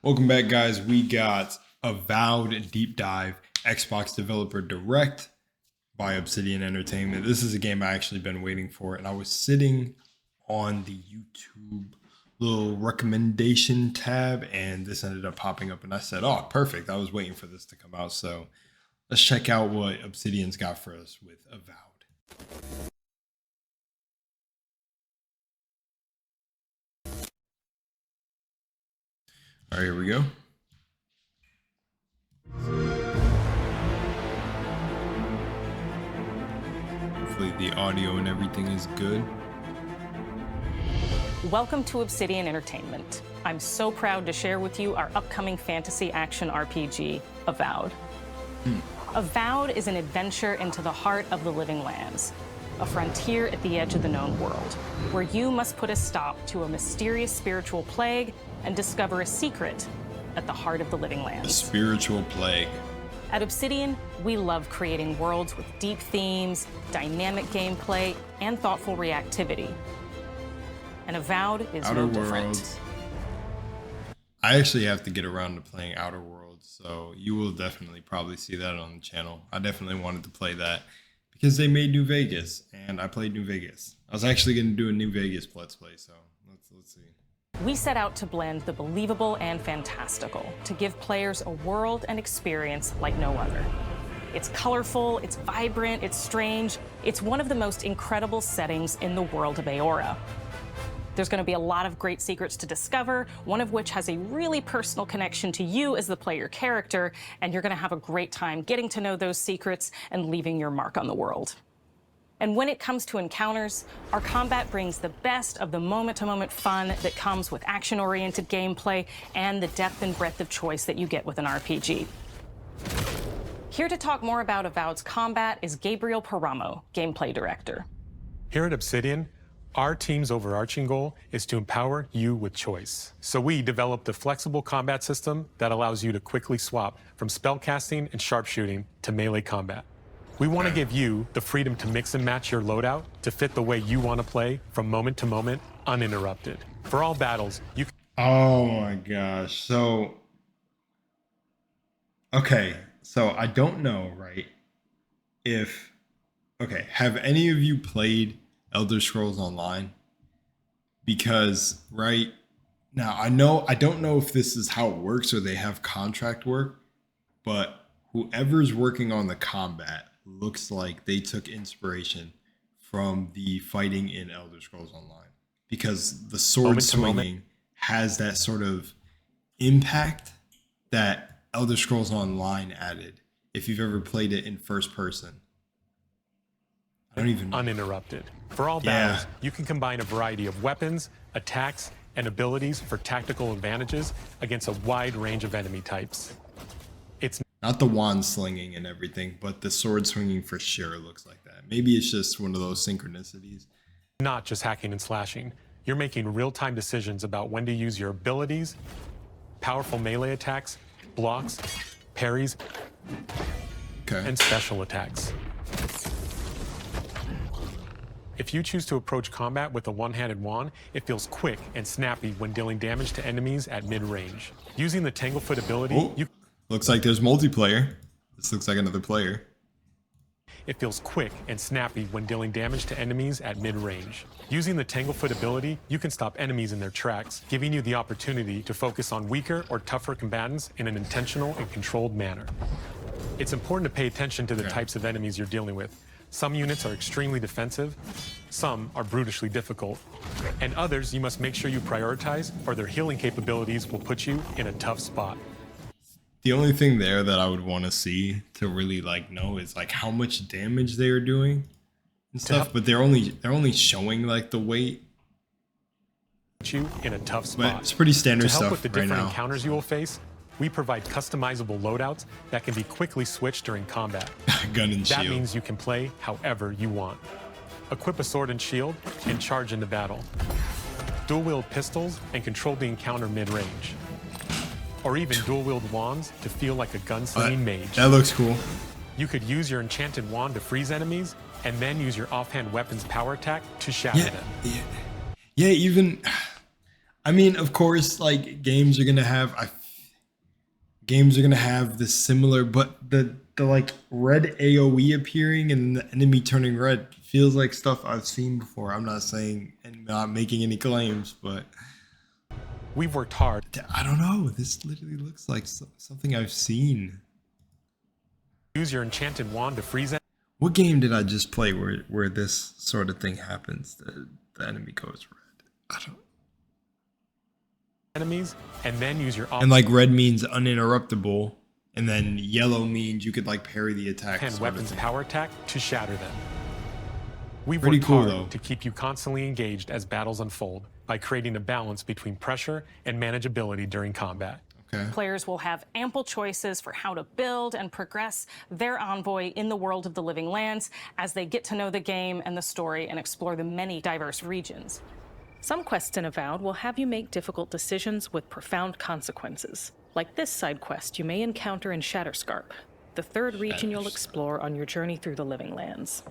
Welcome back, guys. We got Avowed Deep Dive Xbox Developer Direct by Obsidian Entertainment. This is a game I actually been waiting for, and I was sitting on the YouTube little recommendation tab, and this ended up popping up, and I said, oh, perfect. I was waiting for this to come out. So let's check out what Obsidian's got for us with Avowed. All right, here we go. Hopefully the audio and everything is good. Welcome to Obsidian Entertainment. I'm so proud to share with you our upcoming fantasy action RPG, Avowed. Avowed is an adventure into the heart of the living lands, a frontier at the edge of the known world, where you must put a stop to a mysterious spiritual plague and discover a secret at the heart of the living lands. A spiritual plague. At Obsidian, we love creating worlds with deep themes, dynamic gameplay, and thoughtful reactivity. And Avowed is no different. I actually have to get around to playing Outer Worlds, so you will definitely probably see that on the channel. I definitely wanted to play that because they made New Vegas, and I played New Vegas. I was actually going to do a New Vegas Let's Play, so let's see. We set out to blend the believable and fantastical to give players a world and experience like no other. It's colorful, it's vibrant, it's strange. It's one of the most incredible settings in the world of Aora. There's going to be a lot of great secrets to discover, one of which has a really personal connection to you as the player character, and you're going to have a great time getting to know those secrets and leaving your mark on the world. And when it comes to encounters, our combat brings the best of the moment-to-moment fun that comes with action-oriented gameplay and the depth and breadth of choice that you get with an RPG. Here to talk more about Avowed's combat is Gabriel Paramo, Gameplay Director. Here at Obsidian, our team's overarching goal is to empower you with choice. So we developed a flexible combat system that allows you to quickly swap from spellcasting and sharpshooting to melee combat. We want to give you the freedom to mix and match your loadout to fit the way you want to play from moment to moment, uninterrupted. For all battles, you can... Oh my gosh. So I don't know, right? Have any of you played Elder Scrolls Online? Because right now, I don't know if this is how it works or they have contract work, but whoever's working on the combat looks like they took inspiration from the fighting in Elder Scrolls Online, because the sword swinging has that sort of impact that Elder Scrolls Online added. If you've ever played it in first person, I don't even know. Uninterrupted. For all battles, you can combine a variety of weapons, attacks, and abilities for tactical advantages against a wide range of enemy types. It's not the wand slinging and everything, but the sword swinging for sure looks like that. Maybe it's just one of those synchronicities. Not just hacking and slashing. You're making real-time decisions about when to use your abilities, powerful melee attacks, blocks, parries, and special attacks. If you choose to approach combat with a one-handed wand, it feels quick and snappy when dealing damage to enemies at mid-range. Using the Tanglefoot ability, looks like there's multiplayer. This looks like another player. It feels quick and snappy when dealing damage to enemies at mid-range. Using the Tanglefoot ability, you can stop enemies in their tracks, giving you the opportunity to focus on weaker or tougher combatants in an intentional and controlled manner. It's important to pay attention to the types of enemies you're dealing with. Some units are extremely defensive, some are brutishly difficult, and others you must make sure you prioritize, or their healing capabilities will put you in a tough spot. The only thing there that I would want to see to really know is how much damage they are doing and stuff, but they're only showing the weight. Put you in a tough spot. But it's pretty standard stuff to help with the right different now. encounters you will face, we provide customizable loadouts that can be quickly switched during combat. Gun and shield. That means you can play however you want. Equip a sword and shield and charge into battle. Dual-wield pistols and control the encounter mid-range. Or even dual-wield wands to feel like a gunslinging mage. That looks cool. You could use your enchanted wand to freeze enemies, and then use your offhand weapon's power attack to shatter them. Yeah, even... I mean, of course, games are going to have... I games are gonna have this similar, but the like red AoE appearing and the enemy turning red feels like stuff I've seen before. I'm not saying and not making any claims, but We've worked hard. I don't know. This literally looks like something I've seen. Use your enchanted wand to freeze it. What game did I just play where this sort of thing happens? The enemy goes red. I don't. Enemies, and then use your And like red means uninterruptible, and then yellow means you could like parry the attack. offhand weapons power attack to shatter them. We've Pretty worked cool, hard though. to keep you constantly engaged as battles unfold by creating a balance between pressure and manageability during combat. Okay. Players will have ample choices for how to build and progress their envoy in the world of the living lands as they get to know the game and the story and explore the many diverse regions. Some quests in Avowed will have you make difficult decisions with profound consequences, like this side quest you may encounter in Shatterscarp, the third region you'll explore on your journey through the living lands.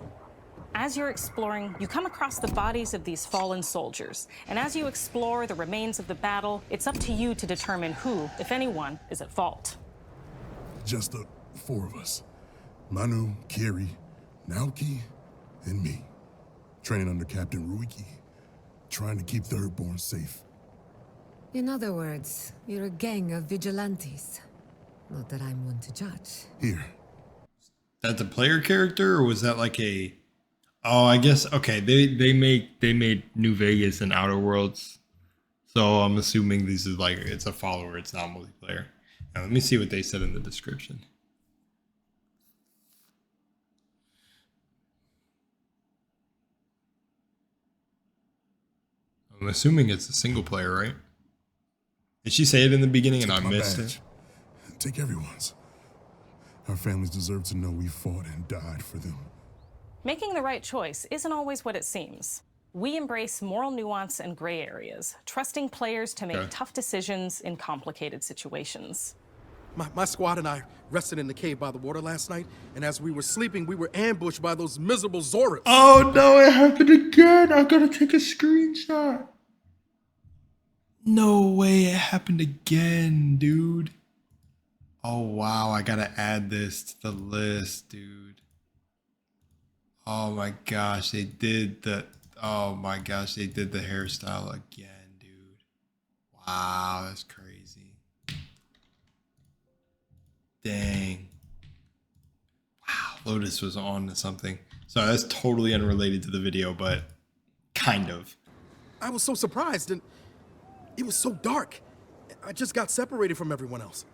As you're exploring, you come across the bodies of these fallen soldiers, and as you explore the remains of the battle, it's up to you to determine who, if anyone, is at fault. Just the 4 of us. Manu, Kiri, Naoki, and me. Training under Captain Ruiki. Trying to keep Thirdborn safe. In other words, you're a gang of vigilantes. Not that I'm one to judge. Here. That the player character, or was that like a? Oh, I guess okay. They made New Vegas and Outer Worlds, so I'm assuming this is like it's a follower. It's not multiplayer. Now, let me see what they said in the description. I'm assuming it's a single player, right? Did she say it in the beginning and I Take my missed badge. it? Take everyone's. Our families deserve to know we fought and died for them. Making the right choice isn't always what it seems. We embrace moral nuance and gray areas, trusting players to make Okay. tough decisions in complicated situations. My squad and I rested in the cave by the water last night, and as we were sleeping, we were ambushed by those miserable Zorits. Oh no, it happened again. I gotta take a screenshot. No way, it happened again, dude. Oh wow, I gotta add this to the list, dude. Oh my gosh, they did the hairstyle again, dude. Wow, that's crazy. Dang. Wow, Lotus was on to something. So that's totally unrelated to the video, but kind of. I was so surprised, and it was so dark. I just got separated from everyone else.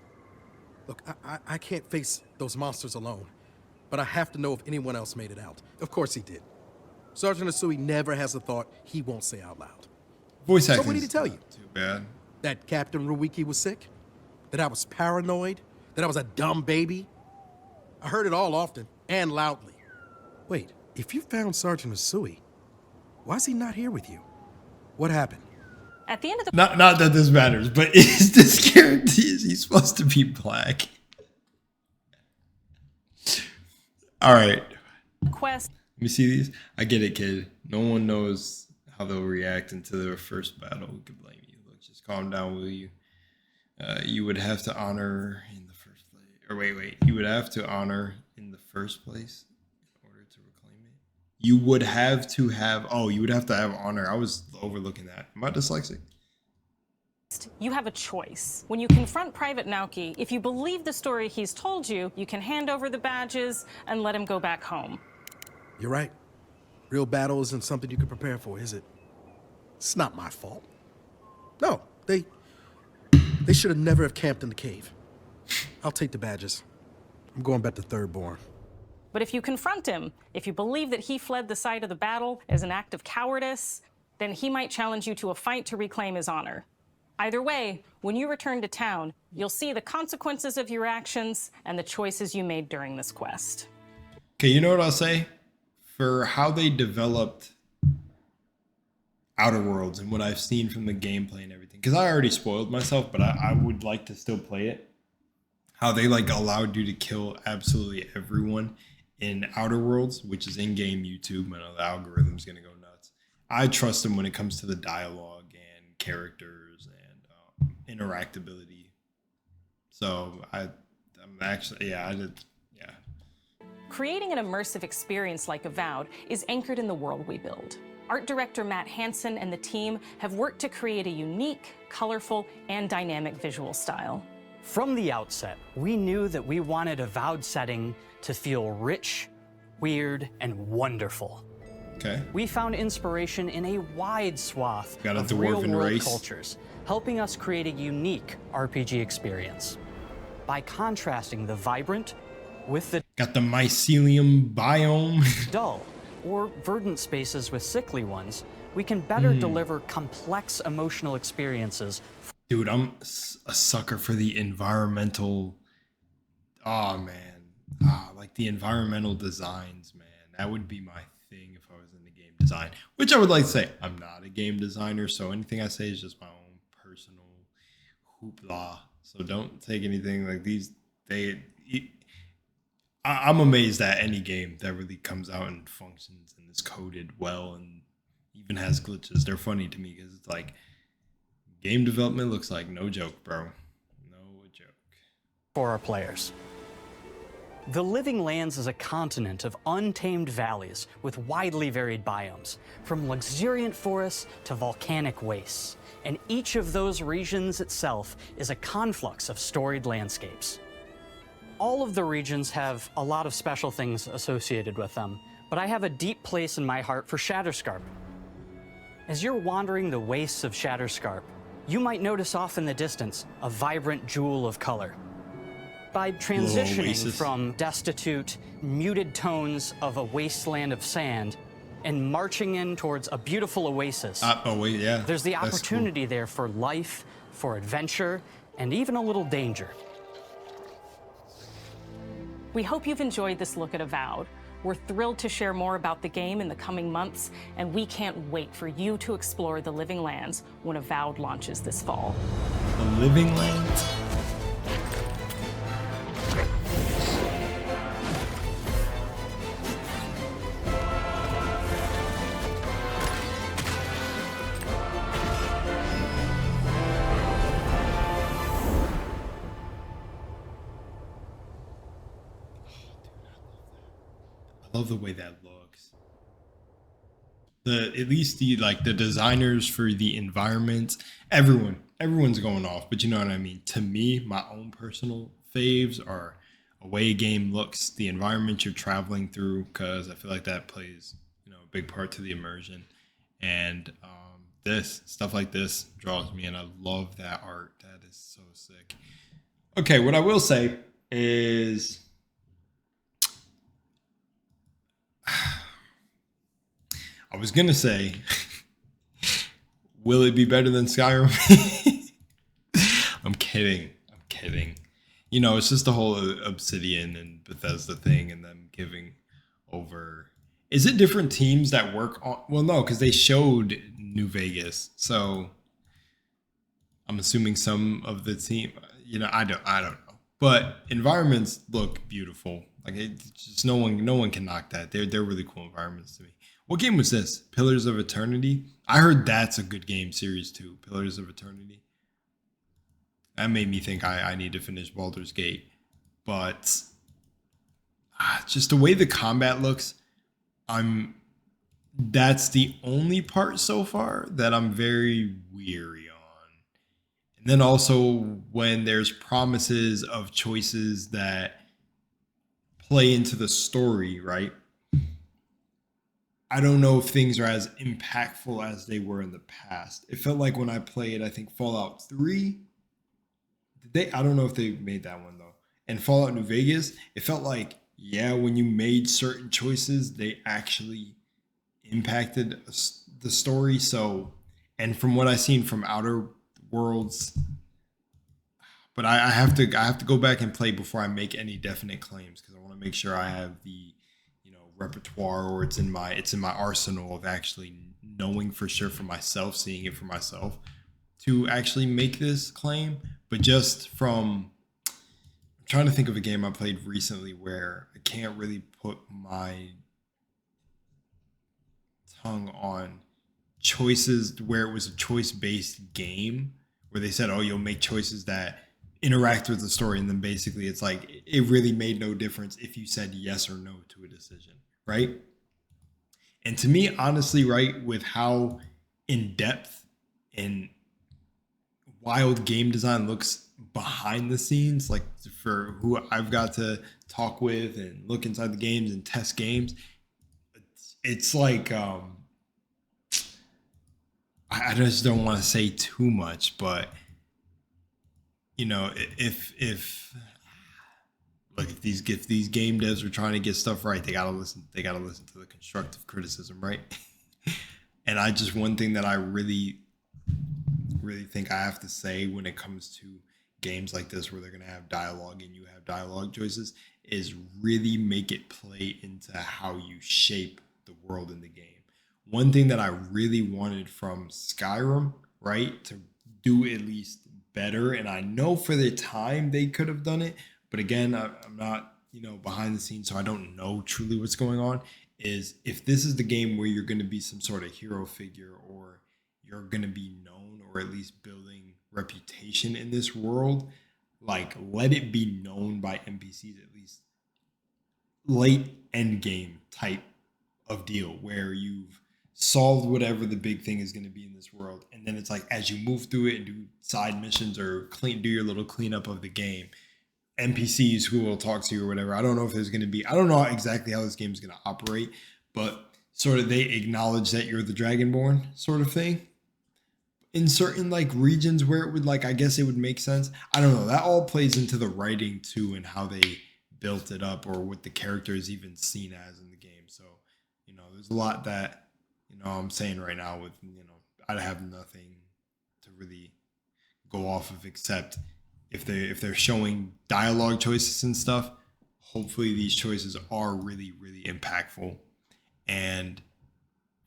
Look, I can't face those monsters alone, but I have to know if anyone else made it out. Of course he did. Sergeant Asui never has a thought he won't say out loud. Voice So acting. what did he tell you? Too bad. That Captain Ruiki was sick? That I was paranoid? That I was a dumb baby? I heard it all often and loudly. Wait, if you found Sergeant Asui, why is he not here with you? What happened? At the end of the Not that this matters, but is this character is he supposed to be black? All right. quest, Let me see these. I get it, kid. No one knows how they'll react into their first battle. Who could blame you? Look, just calm down, will you? You would have to honor in the first place. Or wait. You would have to honor in the first place in order to reclaim it. You would have to have. Oh, you would have to have honor. I was overlooking that. Am I dyslexic? you have a choice. When you confront Private Naoki, if you believe the story he's told you, you can hand over the badges and let him go back home. You're right. Real battle isn't something you can prepare for, is it? It's not my fault. No, they should have never have camped in the cave. I'll take the badges. I'm going back to Thirdborn. But if you confront him, if you believe that he fled the site of the battle as an act of cowardice, then he might challenge you to a fight to reclaim his honor. Either way, when you return to town, you'll see the consequences of your actions and the choices you made during this quest. Okay, you know what I'll say? For how they developed Outer Worlds and what I've seen from the gameplay and everything, because I already spoiled myself, but I would like to still play it. How they like allowed you to kill absolutely everyone in Outer Worlds, which is in-game YouTube. I know the algorithm's gonna go nuts. I trust them when it comes to the dialogue and characters and interactability. So I'm actually, yeah, I did, yeah. Creating an immersive experience like Avowed is anchored in the world we build. Art director Matt Hansen and the team have worked to create a unique, colorful, and dynamic visual style. From the outset, we knew that we wanted Avowed setting to feel rich, weird, and wonderful. Okay. We found inspiration in a wide swath Got a of dwarven real-world race. cultures, helping us create a unique RPG experience. By contrasting the vibrant with the Got the mycelium biome. dull, or verdant spaces with sickly ones, we can better deliver complex emotional experiences. Dude, I'm a sucker for the environmental. Oh man, like the environmental designs, man. That would be my thing if I was into game design. Which I would like to say, I'm not a game designer, so anything I say is just my own personal hoopla. So don't take anything like these. I'm amazed at any game that really comes out and functions and is coded well and even has glitches. They're funny to me because it's like game development looks like no joke, bro. No joke. For our players. The Living Lands is a continent of untamed valleys with widely varied biomes, from luxuriant forests to volcanic wastes, and each of those regions itself is a conflux of storied landscapes. All of the regions have a lot of special things associated with them, but I have a deep place in my heart for Shatterscarp. As you're wandering the wastes of Shatterscarp, you might notice off in the distance a vibrant jewel of color. By transitioning oasis. from destitute, muted tones of a wasteland of sand and marching in towards a beautiful oasis, Oh wait, yeah. there's the That's cool. opportunity there for life, for adventure, and even a little danger. We hope you've enjoyed this look at Avowed. We're thrilled to share more about the game in the coming months, and we can't wait for you to explore the Living Lands when Avowed launches this fall. The Living Lands. I love the way that looks. At least the designers for the environment, everyone's going off, but you know what I mean. To me, my own personal faves are away game looks, the environment you're traveling through, because I feel like that plays a big part to the immersion, and this stuff like this draws me, and I love that art. That is so sick. Okay, what I will say is I was gonna say, will it be better than Skyrim? I'm kidding. It's just the whole Obsidian and Bethesda thing, and them giving over. Is it different teams that work on? Well, no, because they showed New Vegas, so I'm assuming some of the team. I don't know. But environments look beautiful. Like it's just no one can knock that. They're really cool environments to me. What game was this? Pillars of Eternity? I heard that's a good game series too. Pillars of Eternity. That made me think I need to finish Baldur's Gate. But just the way the combat looks, that's the only part so far that I'm very weary on. And then also when there's promises of choices that play into the story, right? I don't know if things are as impactful as they were in the past. It felt like when I played, I think Fallout 3. I don't know if they made that one though. And Fallout New Vegas, it felt like, yeah, when you made certain choices, they actually impacted the story. So, and from what I've seen from Outer Worlds, but I have to go back and play before I make any definite claims, because I want to make sure I have the repertoire, or it's in my arsenal of actually knowing for sure for myself, seeing it for myself, to actually make this claim. But just from, I'm trying to think of a game I played recently where I can't really put my tongue on choices, where it was a choice-based game where they said, oh, you'll make choices that interact with the story, and then basically it's like it really made no difference if you said yes or no to a decision, right? And to me, honestly, right, with how in depth and wild game design looks behind the scenes, like for who I've got to talk with and look inside the games and test games, it's like I just don't want to say too much, but you know, if look, if these game devs are trying to get stuff right, they gotta listen to the constructive criticism, right? And one thing that I really think I have to say when it comes to games like this where they're gonna have dialogue and you have dialogue choices is really make it play into how you shape the world in the game. One thing that I really wanted from Skyrim, right, to do at least better, and I know for the time they could have done it, but again, I'm not, behind the scenes, so I don't know truly what's going on, is if this is the game where you're going to be some sort of hero figure or you're going to be known or at least building reputation in this world, like let it be known by NPCs at least late end game type of deal where you've solved whatever the big thing is going to be in this world, and then it's like as you move through it and do side missions or do your little cleanup of the game, NPCs who will talk to you or whatever. I don't know if there's going to be, I don't know exactly how this game is going to operate, but sort of they acknowledge that you're the Dragonborn sort of thing in certain like regions where it would, like, I guess it would make sense. I don't know. That all plays into the writing too and how they built it up or what the character is even seen as in the game. So, there's a lot that, I'm saying right now with, I have nothing to really go off of except if they're showing dialogue choices and stuff, hopefully these choices are really, really impactful. And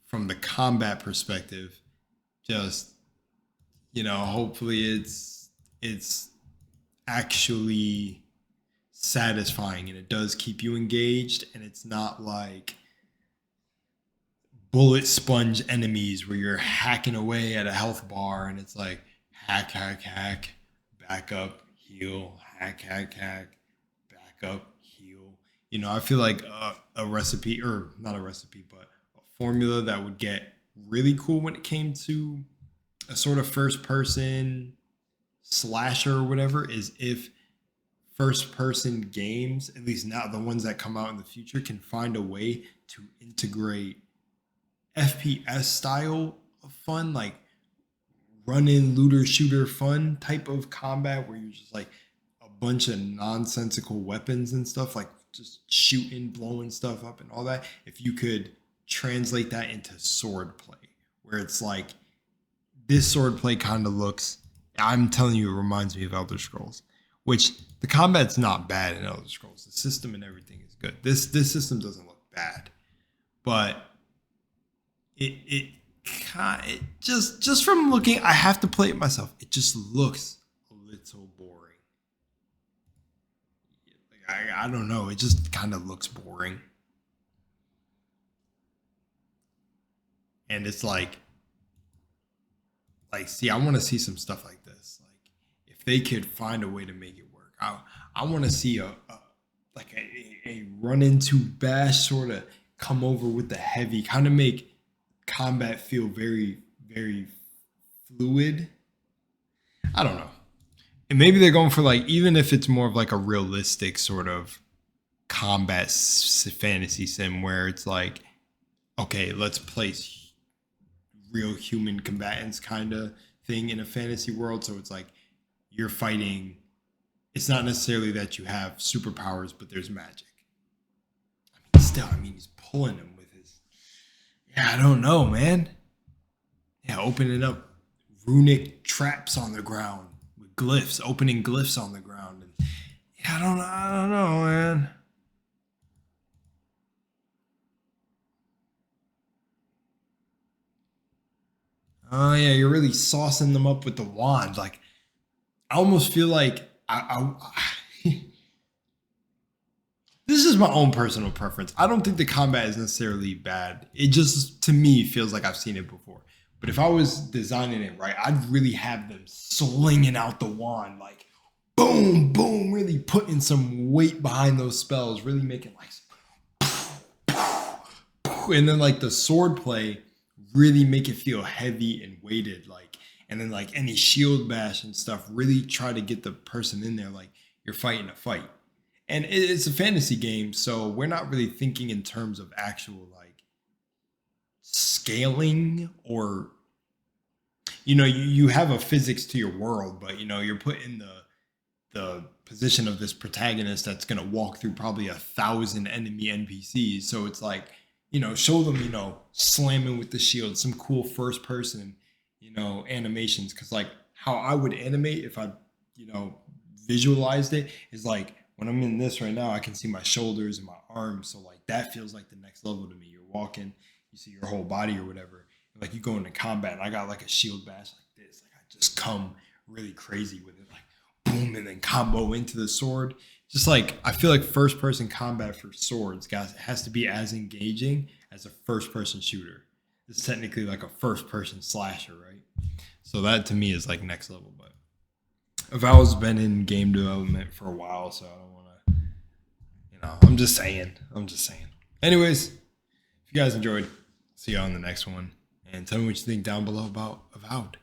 from the combat perspective, just, hopefully it's actually satisfying and it does keep you engaged, and it's not like bullet sponge enemies where you're hacking away at a health bar and it's like hack, back up, heal, hack, back up, heal. I feel like a recipe, or not a recipe, but a formula that would get really cool when it came to a sort of first person slasher or whatever is if first person games, at least now the ones that come out in the future, can find a way to integrate FPS style of fun, like run-in looter shooter fun type of combat where you're just like a bunch of nonsensical weapons and stuff, like just shooting, blowing stuff up and all that. If you could translate that into sword play, where it's like this sword play kind of looks, I'm telling you, it reminds me of Elder Scrolls, which the combat's not bad in Elder Scrolls. The system and everything is good. This system doesn't look bad, but it just from looking, I have to play it myself. It just looks a little boring. Like, I don't know. It just kind of looks boring. And it's like, see, I want to see some stuff like this. Like, if they could find a way to make it work, I want to see a run into bash sort of come over with the heavy, kind of make combat feel very, very fluid. I don't know. And maybe they're going for like, even if it's more of like a realistic sort of combat fantasy sim where it's like, okay, let's place real human combatants kind of thing in a fantasy world. So it's like you're fighting. It's not necessarily that you have superpowers, but there's magic. I mean, he's pulling him with his, I don't know, man. Yeah, opening up runic traps on the ground with glyphs, opening glyphs on the ground. And I don't know, man. Oh yeah, you're really saucing them up with the wand. Like, I almost feel like this is my own personal preference. I don't think the combat is necessarily bad. It just, to me, feels like I've seen it before. But if I was designing it right, I'd really have them slinging out the wand like, boom, boom, really putting some weight behind those spells, really making like, and then like the sword play really make it feel heavy and weighted, like, and then like any shield bash and stuff really try to get the person in there like you're fighting a fight. And it's a fantasy game, so we're not really thinking in terms of actual like scaling, or you have a physics to your world, but you're put in the position of this protagonist that's going to walk through probably 1,000 enemy NPCs. So it's like, show them, slamming with the shield, some cool first person, animations. Cause like how I would animate if I, visualized it is like when I'm in this right now, I can see my shoulders and my arms. So like that feels like the next level to me. You're walking, you see your whole body or whatever. Like you go into combat and I got like a shield bash like this. Like I just come really crazy with it. Like boom, and then combo into the sword. Just like, I feel like first person combat for swords, guys, it has to be as engaging as a first person shooter. It's technically like a first person slasher, right? So that to me is like next level. But Avowed's been in game development for a while, so I don't want to, I'm just saying. Anyways, if you guys enjoyed, see you on the next one. And tell me what you think down below about Avowed.